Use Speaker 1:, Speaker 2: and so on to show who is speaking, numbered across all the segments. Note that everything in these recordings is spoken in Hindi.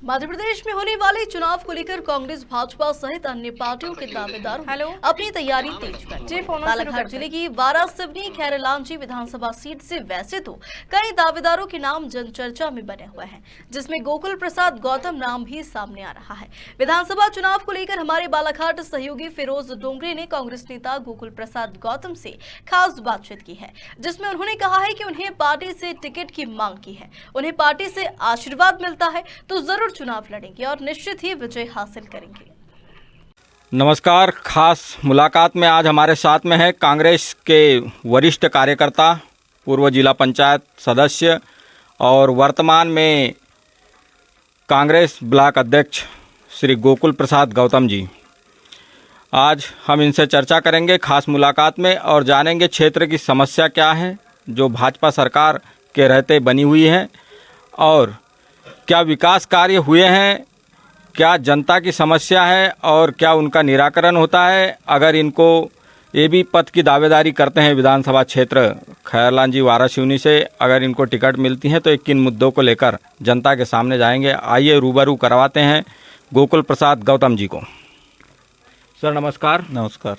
Speaker 1: मध्य प्रदेश में होने वाले चुनाव को लेकर कांग्रेस, भाजपा सहित अन्य पार्टियों के दावेदार अपनी तैयारी तेज कर बालाघाट जिले की वारासिवनी खैरलांजी विधानसभा सीट से वैसे तो कई दावेदारों के नाम जनचर्चा में बने हुए हैं, जिसमें गोकुल प्रसाद गौतम नाम भी सामने आ रहा है। विधानसभा चुनाव को लेकर हमारे बालाघाट सहयोगी फिरोज डोंगरे ने कांग्रेस नेता गोकुल प्रसाद गौतम से खास बातचीत की है, जिसमें उन्होंने कहा है कि उन्हें पार्टी से टिकट की मांग की है। उन्हें पार्टी से आशीर्वाद मिलता है तो जरूर चुनाव लड़ेंगे और निश्चित ही विजय हासिल करेंगे।
Speaker 2: नमस्कार। खास मुलाकात में आज हमारे साथ में है कांग्रेस के वरिष्ठ कार्यकर्ता, पूर्व जिला पंचायत सदस्य और वर्तमान में कांग्रेस ब्लॉक अध्यक्ष श्री गोकुल प्रसाद गौतम जी। आज हम इनसे चर्चा करेंगे खास मुलाकात में और जानेंगे क्षेत्र की समस्या क्या है जो भाजपा सरकार के रहते बनी हुई है और क्या विकास कार्य हुए हैं, क्या जनता की समस्या है और क्या उनका निराकरण होता है। अगर इनको ये भी पद की दावेदारी करते हैं विधानसभा क्षेत्र खैरलांजी वारासिवनी से, अगर इनको टिकट मिलती है तो किन मुद्दों को लेकर जनता के सामने जाएंगे, आइए रूबरू करवाते हैं गोकुल प्रसाद गौतम जी को। सर नमस्कार।
Speaker 3: नमस्कार।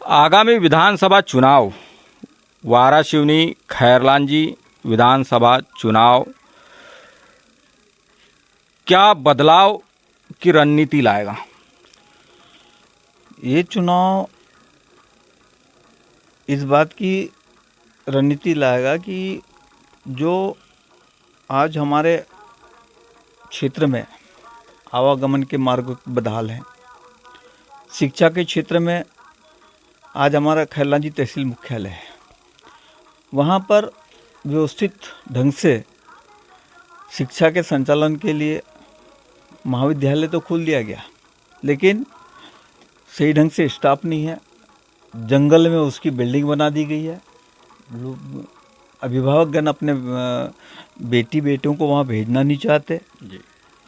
Speaker 2: आगामी विधानसभा चुनाव, वारासिवनी खैरलांजी विधानसभा चुनाव क्या बदलाव की रणनीति लाएगा?
Speaker 3: ये चुनाव इस बात की रणनीति लाएगा कि जो आज हमारे क्षेत्र में आवागमन के मार्ग बदहाल हैं, शिक्षा के क्षेत्र में आज हमारा खैरलांजी तहसील मुख्यालय है, वहाँ पर व्यवस्थित ढंग से शिक्षा के संचालन के लिए महाविद्यालय तो खोल दिया गया, लेकिन सही ढंग से स्टाफ नहीं है। जंगल में उसकी बिल्डिंग बना दी गई है। लोग अभिभावकगण अपने बेटी बेटों को वहाँ भेजना नहीं चाहते जी।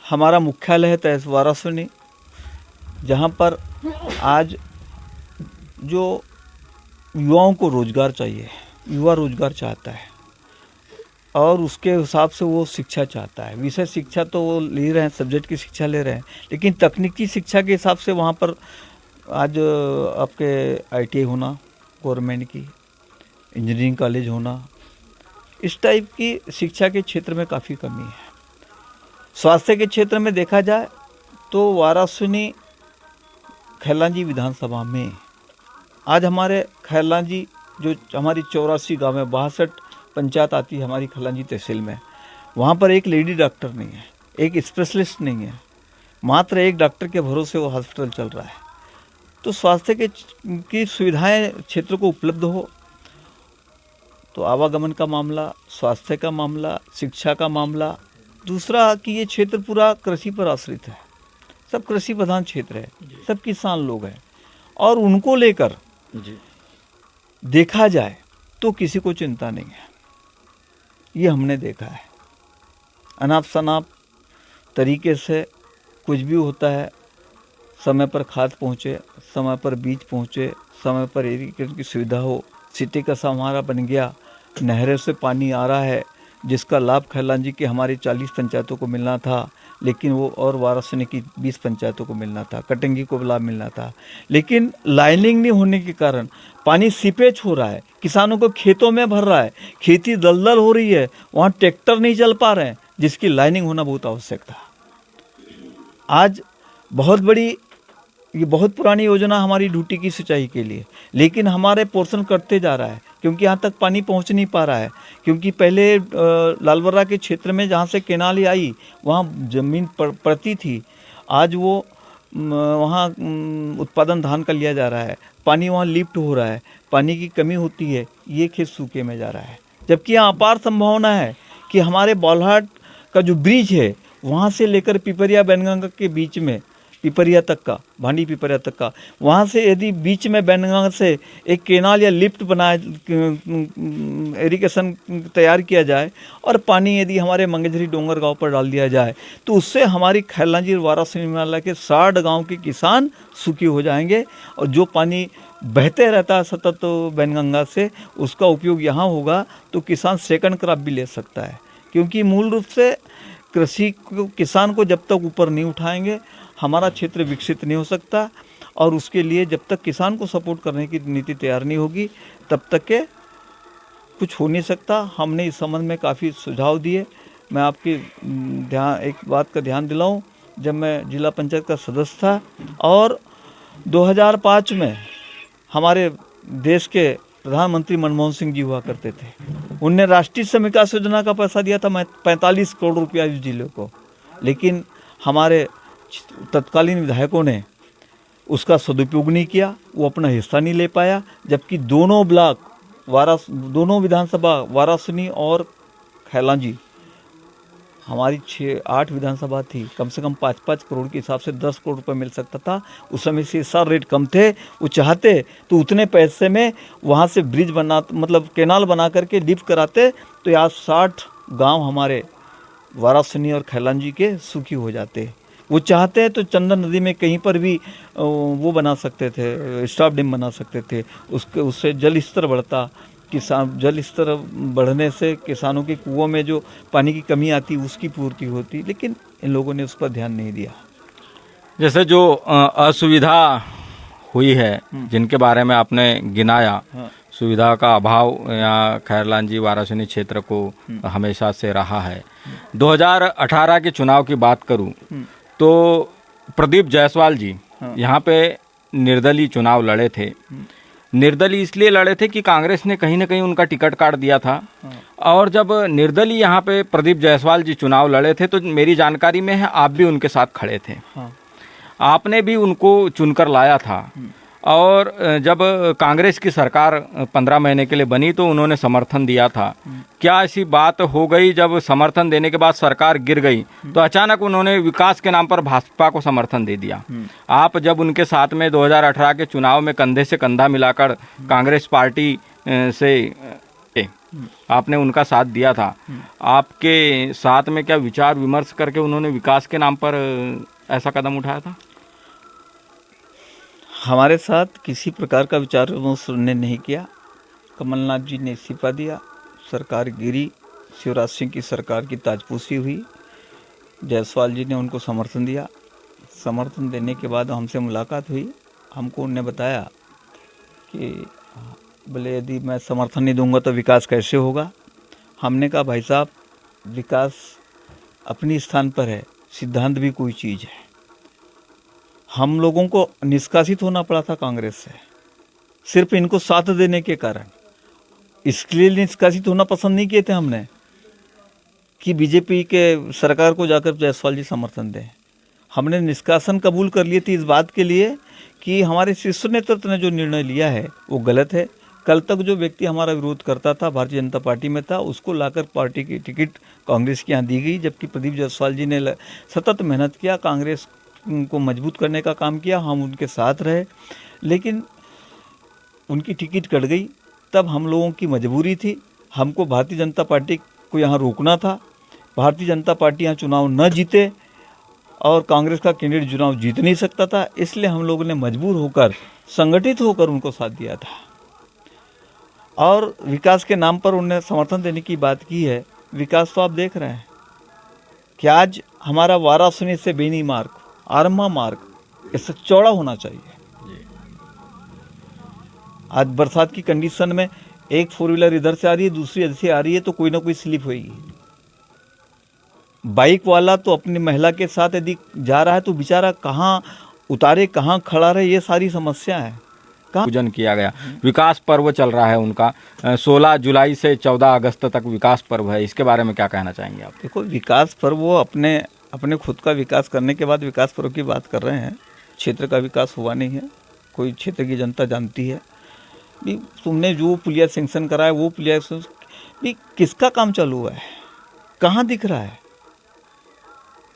Speaker 3: हमारा मुख्यालय है तहसील वारासिवनी, जहाँ पर आज जो युवाओं को रोजगार चाहिए, युवा रोजगार चाहता है और उसके हिसाब से वो शिक्षा चाहता है। विषय शिक्षा तो वो ले रहे हैं, सब्जेक्ट की शिक्षा ले रहे हैं, लेकिन तकनीकी शिक्षा के हिसाब से वहाँ पर आज आपके ITI होना, गवर्नमेंट की इंजीनियरिंग कॉलेज होना, इस टाइप की शिक्षा के क्षेत्र में काफ़ी कमी है। स्वास्थ्य के क्षेत्र में देखा जाए तो वारासिवनी खैरलांजी विधानसभा में आज हमारे खैरलांजी जो हमारी 84 गाँव में 62 पंचायत आती है हमारी खैरलांजी तहसील में, वहाँ पर एक लेडी डॉक्टर नहीं है, एक स्पेशलिस्ट नहीं है, मात्र एक डॉक्टर के भरोसे वो हॉस्पिटल चल रहा है। तो स्वास्थ्य की सुविधाएं क्षेत्र को उपलब्ध हो तो आवागमन का मामला, स्वास्थ्य का मामला, शिक्षा का मामला, दूसरा कि ये क्षेत्र पूरा कृषि पर आश्रित है, सब कृषि प्रधान क्षेत्र है, सब किसान लोग हैं और उनको लेकर देखा जाए तो किसी को चिंता नहीं है। ये हमने देखा है, अनाप शनाप तरीके से कुछ भी होता है, समय पर खाद पहुँचे, समय पर बीज पहुँचे, समय पर इरिगेशन की सुविधा हो। सिटी का हमारा बन गया, नहरों से पानी आ रहा है जिसका लाभ खैरलांजी के हमारी 40 पंचायतों को मिलना था, लेकिन वो और वारासिवनी की 20 पंचायतों को मिलना था, कटंगी को लाभ मिलना था, लेकिन लाइनिंग नहीं होने के कारण पानी सीपेज हो रहा है, किसानों को खेतों में भर रहा है, खेती दलदल हो रही है, वहाँ ट्रैक्टर नहीं चल पा रहे हैं, जिसकी लाइनिंग होना बहुत आवश्यक था। आज ये बहुत पुरानी योजना हमारी ड्यूटी की सिंचाई के लिए, लेकिन हमारे पोर्शन कटते जा रहा है क्योंकि यहाँ तक पानी पहुँच नहीं पा रहा है। क्योंकि पहले लालबर्रा के क्षेत्र में जहाँ से केनाल आई वहाँ ज़मीन पड़ती थी, आज वो वहाँ उत्पादन धान का लिया जा रहा है, पानी वहाँ लिफ्ट हो रहा है, पानी की कमी होती है, ये खेत सूखे में जा रहा है। जबकि यहाँ अपार संभावना है कि हमारे बालाघाट का जो ब्रिज है वहाँ से लेकर पिपरिया बैनगंगा के बीच में, पिपरिया तक का, भांडी पिपरिया तक का, वहाँ से यदि बीच में बैनगंगा से एक केनाल या लिफ्ट बनाए, इरिगेशन तैयार किया जाए और पानी यदि हमारे मंगेझरी डोंगर गांव पर डाल दिया जाए तो उससे हमारी खैरलांजी वारासिवनी के 60 गांव के किसान सूखी हो जाएंगे और जो पानी बहते रहता है सतत बैनगंगा से, उसका उपयोग यहाँ होगा तो किसान सेकंड क्रॉप भी ले सकता है। क्योंकि मूल रूप से कृषि को, किसान को जब तक ऊपर नहीं उठाएंगे हमारा क्षेत्र विकसित नहीं हो सकता। और उसके लिए जब तक किसान को सपोर्ट करने की नीति तैयार नहीं होगी तब तक के कुछ हो नहीं सकता। हमने इस संबंध में काफ़ी सुझाव दिए। मैं आपके एक बात का ध्यान दिलाऊं, जब मैं जिला पंचायत का सदस्य था और 2005 में हमारे देश के प्रधानमंत्री मनमोहन सिंह जी हुआ करते थे, उनने राष्ट्रीय श्रम विकास योजना का पैसा दिया था 45 करोड़ रुपया इस जिले को, लेकिन हमारे तत्कालीन विधायकों ने उसका सदुपयोग नहीं किया, वो अपना हिस्सा नहीं ले पाया। जबकि दोनों ब्लॉक दोनों विधानसभा वाराणसी और खैलांजी, हमारी 6-8 विधानसभा थी, कम से कम 5-5 करोड़ के हिसाब से 10 करोड़ रुपए मिल सकता था। उस समय से सारे रेट कम थे। वो चाहते तो उतने पैसे में वहाँ से ब्रिज बना, मतलब कैनाल बना करके लिफ्ट कराते तो आज 60 गांव हमारे वाराणसी और खैलांजी के सूखी हो जाते। वो चाहते हैं तो चंदन नदी में कहीं पर भी वो बना सकते थे, स्टॉप डैम बना सकते थे, उससे जल स्तर बढ़ता। जल स्तर बढ़ने से किसानों के कुओं में जो पानी की कमी आती उसकी पूर्ति होती, लेकिन इन लोगों ने उस पर ध्यान नहीं दिया।
Speaker 2: जैसे जो असुविधा हुई है जिनके बारे में आपने गिनाया,
Speaker 3: हाँ।
Speaker 2: सुविधा का अभाव यहाँ खैरलांजी वाराणसी क्षेत्र को हमेशा से रहा है। 2018 के चुनाव की बात करूं तो प्रदीप जायसवाल जी यहाँ पे निर्दलीय चुनाव लड़े थे। निर्दलीय इसलिए लड़े थे कि कांग्रेस ने कहीं ना कहीं उनका टिकट काट दिया था। और जब निर्दलीय यहाँ पे प्रदीप जायसवाल जी चुनाव लड़े थे तो मेरी जानकारी में है आप भी उनके साथ खड़े थे। आपने भी उनको चुनकर लाया था। और जब कांग्रेस की सरकार 15 महीने के लिए बनी तो उन्होंने समर्थन दिया था। क्या ऐसी बात हो गई जब समर्थन देने के बाद सरकार गिर गई तो अचानक उन्होंने विकास के नाम पर भाजपा को समर्थन दे दिया? आप जब उनके साथ में 2018 के चुनाव में कंधे से कंधा मिलाकर कांग्रेस पार्टी से आपने उनका साथ दिया था, आपके साथ में क्या विचार विमर्श करके उन्होंने विकास के नाम पर ऐसा कदम उठाया था?
Speaker 3: हमारे साथ किसी प्रकार का विचार विमर्श उन्होंने नहीं किया। कमलनाथ जी ने इस्तीफा दिया, सरकार गिरी, शिवराज सिंह की सरकार की ताजपोशी हुई, जायसवाल जी ने उनको समर्थन दिया। समर्थन देने के बाद हमसे मुलाकात हुई, हमको उन्होंने बताया कि बोले यदि मैं समर्थन नहीं दूंगा तो विकास कैसे होगा। हमने कहा भाई साहब, विकास अपनी स्थान पर है, सिद्धांत भी कोई चीज़ है। हम लोगों को निष्कासित होना पड़ा था कांग्रेस से, सिर्फ इनको साथ देने के कारण। इसके लिए निष्कासित होना पसंद नहीं किए थे हमने कि बीजेपी के सरकार को जाकर जायसवाल जी समर्थन दें। हमने निष्कासन कबूल कर लिए थे इस बात के लिए कि हमारे शीर्ष नेतृत्व ने जो निर्णय लिया है वो गलत है। कल तक जो व्यक्ति हमारा विरोध करता था, भारतीय जनता पार्टी में था, उसको लाकर पार्टी की टिकट कांग्रेस के यहाँ दी गई। जबकि प्रदीप जायसवाल जी ने सतत मेहनत किया, कांग्रेस को मजबूत करने का काम किया, हम उनके साथ रहे, लेकिन उनकी टिकट कट गई। तब हम लोगों की मजबूरी थी, हमको भारतीय जनता पार्टी को यहाँ रोकना था। भारतीय जनता पार्टी यहाँ चुनाव न जीते और कांग्रेस का कैंडिडेट चुनाव जीत नहीं सकता था, इसलिए हम लोगों ने मजबूर होकर, संगठित होकर उनको साथ दिया था। और विकास के नाम पर उन्होंने समर्थन देने की बात की है। विकास तो आप देख रहे हैं कि आज हमारा वाराणसी से बेनी मार्ग, आरमा मार्ग इससे चौड़ा होना चाहिए। आज बरसात की कंडीशन में एक 4 व्हीलर इधर से आ रही है, दूसरी इधर से आ रही है, तो कोई ना कोई स्लिप होगी। बाइक वाला तो अपनी महिला के साथ यदि जा रहा है तो बेचारा कहाँ उतारे, कहाँ खड़ा रहे, ये सारी समस्या है।
Speaker 2: पूजन किया गया, विकास पर्व चल रहा है उनका, 16 जुलाई से 14 अगस्त तक विकास पर्व है, इसके बारे में क्या कहना चाहेंगे आप?
Speaker 3: देखो, विकास पर्व वो अपने खुद का विकास करने के बाद विकास पर्व की बात कर रहे हैं। क्षेत्र का विकास हुआ नहीं है, कोई क्षेत्र की जनता जानती है भी। तुमने जो पुलिया सेंक्शन करा है वो पुलिया भी किसका काम चालू हुआ है, कहाँ दिख रहा है?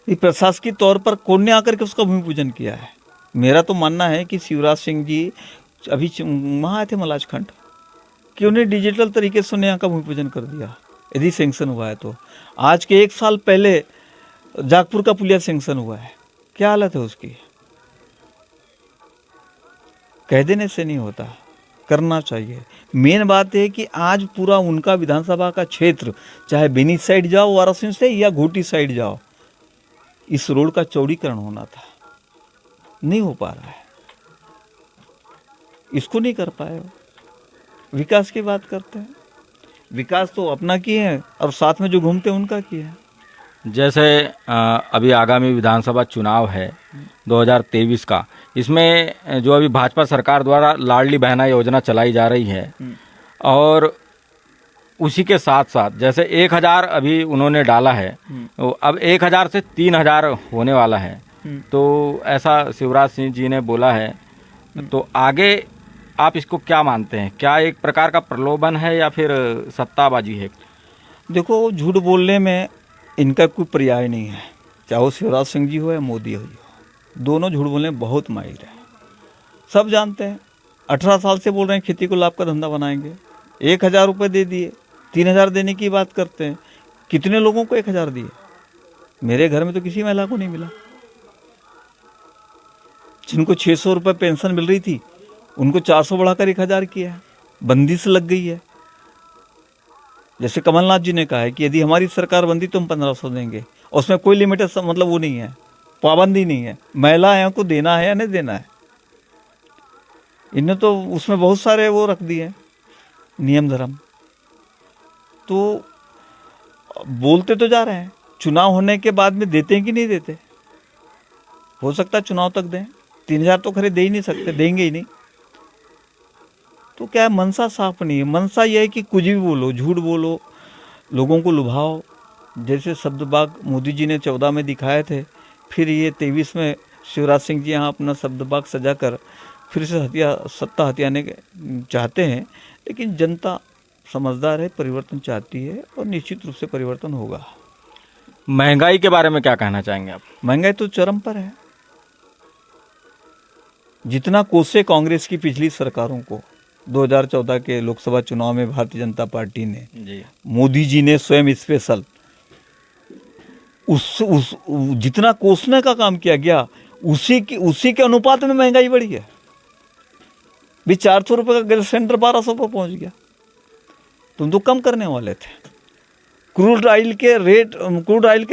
Speaker 3: ये प्रशासकीय तौर पर कौन ने आकर के उसका भूमि पूजन किया है? मेरा तो मानना है कि शिवराज सिंह जी अभी वहाँ आए थे मलाज खंड, कि उन्हें डिजिटल तरीके से उन्हें यहाँ का भूमि पूजन कर दिया यदि सेंक्शन हुआ है तो। आज के 1 साल पहले जागपुर का पुलिया सेंक्शन हुआ है, क्या हालत है उसकी? कह देने से नहीं होता, करना चाहिए। मेन बात है कि आज पूरा उनका विधानसभा का क्षेत्र, चाहे बेनी साइड जाओ वाराणसी से या घोटी साइड जाओ, इस रोड का चौड़ीकरण होना था, नहीं हो पा रहा है, इसको नहीं कर पाए हो। विकास की बात करते हैं, विकास तो अपना किए हैं और साथ में जो घूमते हैं उनका किया है।
Speaker 2: जैसे अभी आगामी विधानसभा चुनाव है 2023 का, इसमें जो अभी भाजपा सरकार द्वारा लाडली बहना योजना चलाई जा रही है और उसी के साथ साथ जैसे 1000 अभी उन्होंने डाला है, तो अब 1000 से 3000 होने वाला है, तो ऐसा शिवराज सिंह जी ने बोला है। तो आगे आप इसको क्या मानते हैं? क्या एक प्रकार का प्रलोभन है या फिर सत्ताबाजी है?
Speaker 3: देखो, झूठ बोलने में इनका कोई पर्याय नहीं है, चाहे वो शिवराज सिंह जी हो या मोदी हो, दोनों झूठ बोलने में बहुत माहिर है। सब जानते हैं, 18 साल से बोल रहे हैं खेती को लाभ का धंधा बनाएंगे, 1000 रुपये दे दिए, 3000 देने की बात करते हैं। कितने लोगों को 1000 दिए? मेरे घर में तो किसी महिला को नहीं मिला। जिनको 600 रुपये पेंशन मिल रही थी उनको 400 बढ़ाकर 1000 किया है। बंदिश लग गई है। जैसे कमलनाथ जी ने कहा है कि यदि हमारी सरकार बनती तो हम 1500 देंगे, और उसमें कोई लिमिटेड मतलब वो नहीं है, पाबंदी नहीं है, महिलाओं को देना है या नहीं देना है। इन्हें तो उसमें बहुत सारे वो रख दिए नियम धर्म। तो बोलते तो जा रहे हैं, चुनाव होने के बाद में देते हैं कि नहीं देते? हो सकता है चुनाव तक दें। 3000 तो खरीद दे ही नहीं सकते, देंगे ही नहीं। तो क्या है, मनसा साफ नहीं है। मनसा यह है कि कुछ भी बोलो, झूठ बोलो, लोगों को लुभाओ। जैसे शब्दबाग मोदी जी ने 14 में दिखाए थे, फिर ये 23 में शिवराज सिंह जी यहाँ अपना शब्दबाग सजाकर फिर से सत्ता हथियाने चाहते हैं। लेकिन जनता समझदार है, परिवर्तन चाहती है और निश्चित रूप से परिवर्तन होगा।
Speaker 2: महंगाई के बारे में क्या कहना चाहेंगे आप?
Speaker 3: महंगाई तो चरम पर है। जितना कोसे कांग्रेस की पिछली सरकारों को 2014 के लोकसभा चुनाव में भारतीय जनता पार्टी ने
Speaker 2: जी,
Speaker 3: मोदी जी ने स्वयं स्पेशल उस जितना कोसने का काम किया गया, उसी के अनुपात में महंगाई बढ़ी है। भी 400 रुपये का गैस सिलेंडर 1200 पर पहुंच गया। तुम तो कम करने वाले थे। क्रूड ऑयल के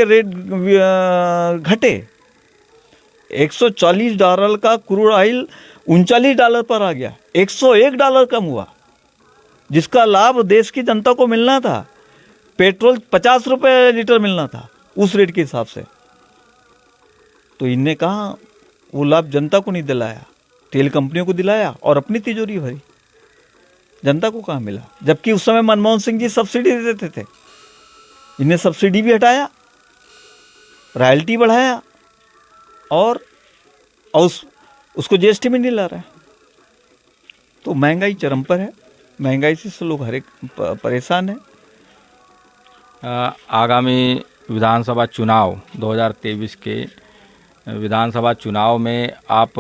Speaker 3: रेट घटे। $140 का क्रूड ऑयल $39 पर आ गया, $101 कम हुआ, जिसका लाभ देश की जनता को मिलना था। पेट्रोल 50 रुपये लीटर मिलना था उस रेट के हिसाब से। तो इनने कहा वो लाभ जनता को नहीं दिलाया, तेल कंपनियों को दिलाया और अपनी तिजोरी भरी। जनता को कहाँ मिला? जबकि उस समय मनमोहन सिंह जी सब्सिडी देते थे, इन्हें सब्सिडी भी हटाया, रॉयल्टी बढ़ाया और उसको जीएसटी में नहीं ला रहे हैं। तो महंगाई चरम पर है। महंगाई से लोग हर एक परेशान है।
Speaker 2: आगामी विधानसभा चुनाव 2023 के विधानसभा चुनाव में आप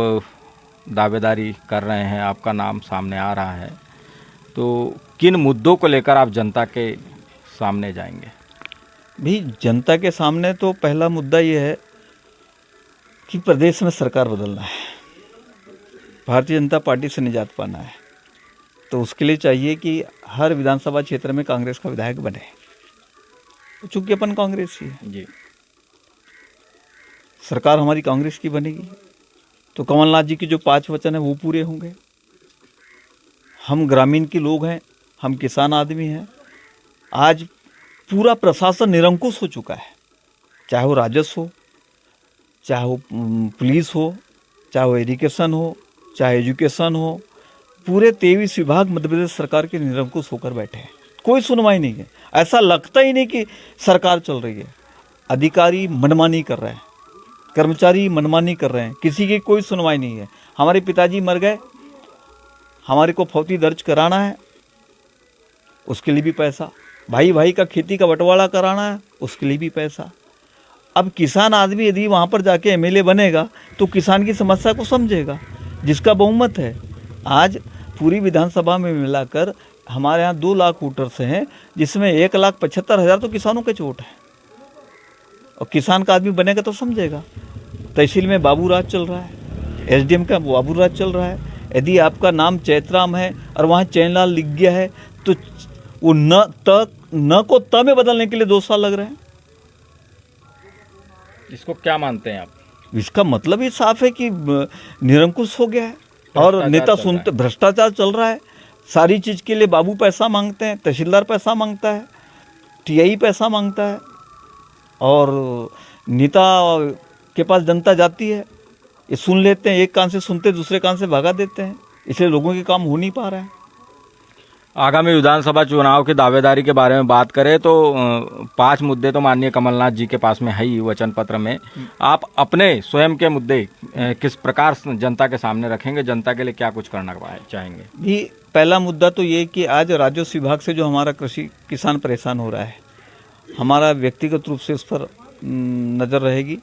Speaker 2: दावेदारी कर रहे हैं, आपका नाम सामने आ रहा है, तो किन मुद्दों को लेकर आप जनता के सामने जाएंगे?
Speaker 3: भी जनता के सामने तो पहला मुद्दा ये है कि प्रदेश में सरकार बदलना है, भारतीय जनता पार्टी से निजात पाना है। तो उसके लिए चाहिए कि हर विधानसभा क्षेत्र में कांग्रेस का विधायक बने, चूंकि अपन कांग्रेस ही है
Speaker 2: जी।
Speaker 3: सरकार हमारी कांग्रेस की बनेगी तो कमलनाथ जी के जो 5 वचन है वो पूरे होंगे। हम ग्रामीण के लोग हैं, हम किसान आदमी हैं। आज पूरा प्रशासन निरंकुश हो चुका है, चाहे वो राजस्व हो, चाहे वो पुलिस हो, चाहे वो एजुकेशन हो, चाहे एजुकेशन हो। पूरे 23 विभाग मध्य प्रदेश सरकार के निरंकुश होकर बैठे हैं, कोई सुनवाई नहीं है। ऐसा लगता ही नहीं कि सरकार चल रही है। अधिकारी मनमानी कर रहे हैं, कर्मचारी मनमानी कर रहे हैं, किसी की कोई सुनवाई नहीं है। हमारे पिताजी मर गए, हमारे को फौती दर्ज कराना है, उसके लिए भी पैसा। भाई का खेती का बंटवारा कराना है, उसके लिए भी पैसा। अब किसान आदमी यदि वहाँ पर जाके एमएलए बनेगा तो किसान की समस्या को समझेगा, जिसका बहुमत है। आज पूरी विधानसभा में मिलाकर हमारे यहाँ 2 लाख वोटर्स हैं, जिसमें 1,75,000 तो किसानों के वोट है। और किसान का आदमी बनेगा तो समझेगा। तहसील में बाबू राज चल रहा है, एसडीएम का बाबू राज चल रहा है। यदि आपका नाम चैतराम है और वहाँ चैनलाल लिख गया है तो वो न को त में बदलने के लिए 2 साल लग रहे हैं।
Speaker 2: इसको क्या मानते हैं आप?
Speaker 3: इसका मतलब ही साफ है कि निरंकुश हो गया है और
Speaker 2: भ्रष्टाचार
Speaker 3: नेता
Speaker 2: चल रहा
Speaker 3: सुनते, भ्रष्टाचार चल रहा है। सारी चीज़ के लिए बाबू पैसा मांगते हैं, तहसीलदार पैसा मांगता है, टीआई पैसा मांगता है और नेता के पास जनता जाती है, ये सुन लेते हैं, एक कान से सुनते दूसरे कान से भगा देते हैं, इसलिए लोगों के काम हो नहीं पा रहा है।
Speaker 2: आगामी विधानसभा चुनाव की दावेदारी के बारे में बात करें तो 5 मुद्दे तो माननीय कमलनाथ जी के पास में है ही वचन पत्र में। आप अपने स्वयं के मुद्दे किस प्रकार जनता के सामने रखेंगे, जनता के लिए क्या कुछ करना चाहेंगे?
Speaker 3: भी पहला मुद्दा तो ये कि आज राजस्व विभाग से जो हमारा कृषि किसान परेशान हो रहा है, हमारा व्यक्तिगत रूप से उस पर नज़र रहेगी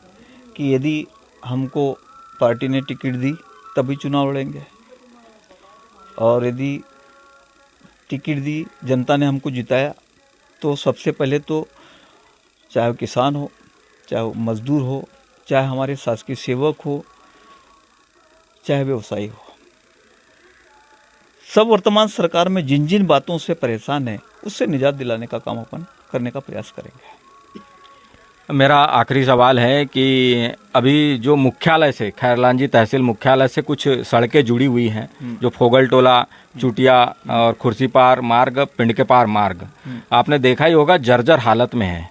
Speaker 3: कि यदि हमको पार्टी ने टिकट दी तभी चुनाव लड़ेंगे, और यदि टिकट दी, जनता ने हमको जिताया, तो सबसे पहले तो चाहे वो किसान हो, चाहे वो मजदूर हो, चाहे हमारे शासकीय सेवक हो, चाहे व्यवसायी हो, सब वर्तमान सरकार में जिन जिन बातों से परेशान है उससे निजात दिलाने का काम अपन करने का प्रयास करेंगे।
Speaker 2: मेरा आखिरी सवाल है कि अभी जो मुख्यालय से, खैरलांजी तहसील मुख्यालय से कुछ सड़कें जुड़ी हुई हैं, जो फोगल टोला, चुटिया और खुर्सीपार मार्ग, पिंड के पार मार्ग, आपने देखा ही होगा जर्जर हालत में है।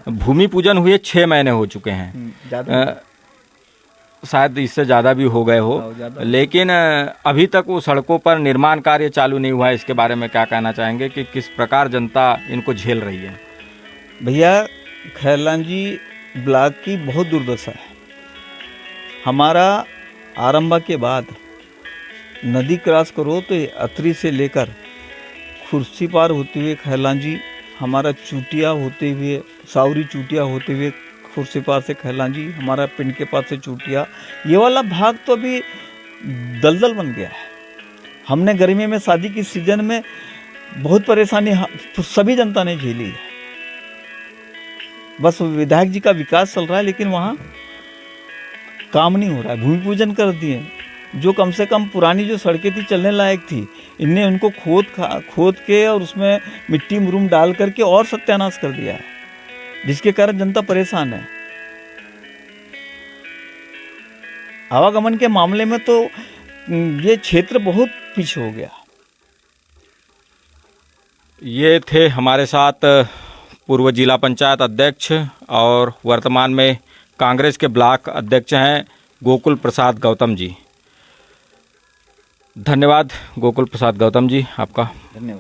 Speaker 2: भूमि पूजन हुए 6 महीने हो चुके हैं, शायद इससे ज़्यादा भी हो गए हो, लेकिन अभी तक वो सड़कों पर निर्माण कार्य चालू नहीं हुआ है। इसके बारे में क्या कहना चाहेंगे कि किस प्रकार जनता इनको झेल रही है?
Speaker 3: भैया, खैरलांजी ब्लॉक की बहुत दुर्दशा है। हमारा आरंभा के बाद नदी क्रॉस करो तो अतरी से लेकर खुर्सी पार होते हुए खैरलांजी, हमारा चुटिया होते हुए, सावरी चुटिया होते हुए खुर्सी पार से खैरलांजी, हमारा पिंड के पास से चुटिया, ये वाला भाग तो अभी दलदल बन गया है। हमने गर्मी में शादी की सीजन में बहुत परेशानी सभी जनता ने झेली है। बस विधायक जी का विकास चल रहा है, लेकिन वहाँ काम नहीं हो रहा है। भूमि पूजन कर दिए, जो कम से कम पुरानी जो सड़कें थी चलने लायक थी, इनने उनको खोद के और उसमें मिट्टी मुरूम डाल करके और सत्यानाश कर दिया है, जिसके कारण जनता परेशान है। आवागमन के मामले में तो ये क्षेत्र बहुत पीछे हो गया।
Speaker 2: ये थे हमारे साथ पूर्व जिला पंचायत अध्यक्ष और वर्तमान में कांग्रेस के ब्लॉक अध्यक्ष हैं गोकुल प्रसाद गौतम जी। धन्यवाद गोकुल प्रसाद गौतम जी, आपका
Speaker 3: धन्यवाद।